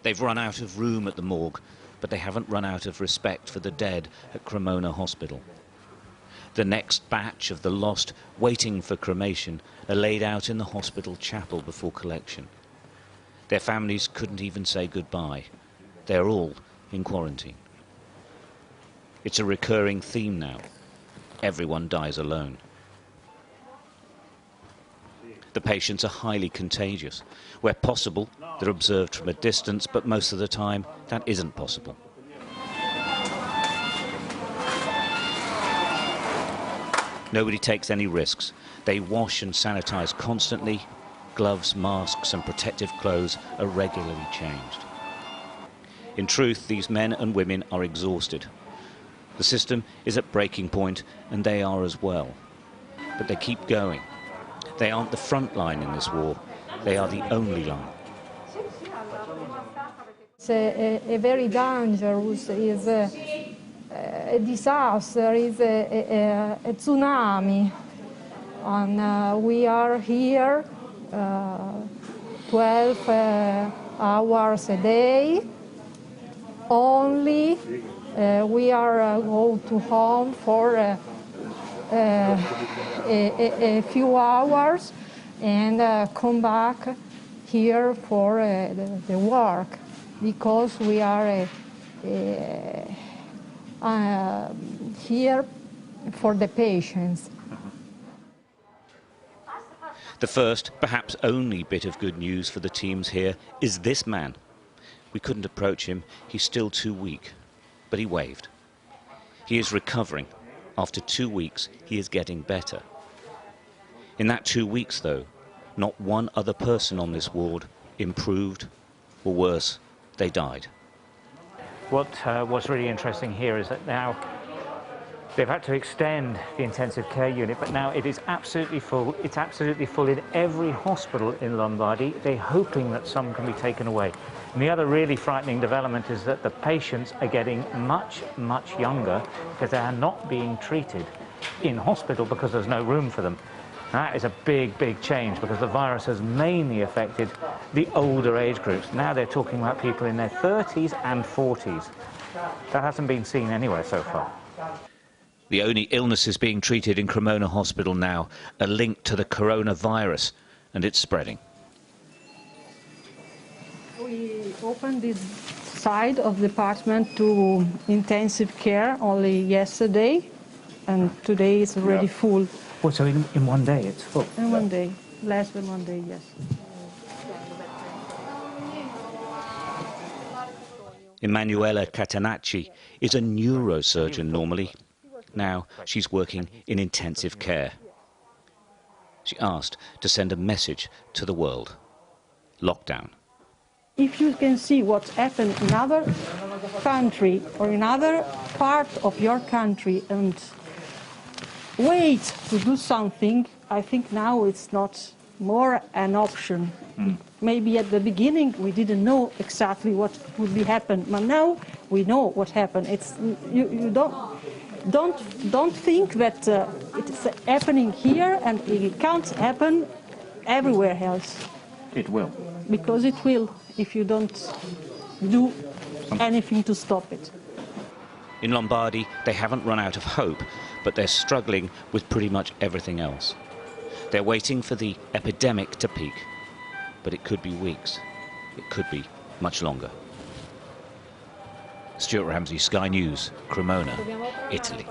They've run out of room at the morgue, but they haven't run out of respect for the dead at Cremona Hospital. The next batch of the lost waiting for cremation are laid out in the hospital chapel before collection. Their families couldn't even say goodbye. They're all in quarantine. It's a recurring theme now. Everyone dies alone. The patients are highly contagious. Where possible, they're observed from a distance, but most of the time, that isn't possible. Nobody takes any risks. They wash and sanitize constantly. Gloves, masks, and protective clothes are regularly changed. In truth, these men and women are exhausted. The system is at breaking point, and they are as well. But they keep going. They aren't the front line in this war. They are the only line. It's a very dangerous, is a disaster, is a tsunami. And we are here 12 hours a day. Only we are go to home for a few hours and come back here for the work, because we are here for the patients. The first, perhaps only bit of good news for the teams here is this man. We couldn't approach him, he's still too weak, but he waved. He is recovering. After 2 weeks, he is getting better. In that 2 weeks, though, not one other person on this ward improved, or worse, they died. What's really interesting here is that now they've had to extend the intensive care unit, but now it is absolutely full. It's absolutely full in every hospital in Lombardy. They're hoping that some can be taken away. And the other really frightening development is that the patients are getting much, much younger because they are not being treated in hospital because there's no room for them. That is a big, big change, because the virus has mainly affected the older age groups. Now they're talking about people in their 30s and 40s. That hasn't been seen anywhere so far. The only illnesses being treated in Cremona Hospital now are linked to the coronavirus, and it's spreading. We opened this side of the department to intensive care only yesterday, and today it's already full. Oh, so in 1 day it's full? In 1 day, less than 1 day, yes. Emanuela Catenacci is a neurosurgeon normally. Now she's working in intensive care. She asked to send a message to the world. Lockdown. If you can see what's happened in another country or in another part of your country and wait to do something, I think now it's not more an option. Maybe at the beginning we didn't know exactly what would be happen, but now we know what happened. It's you don't think that it's happening here and it can't happen everywhere else. It will. Because it will, if you don't do anything to stop it. In Lombardy, they haven't run out of hope, but they're struggling with pretty much everything else. They're waiting for the epidemic to peak, but it could be weeks. It could be much longer. Stuart Ramsey, Sky News, Cremona, Italy.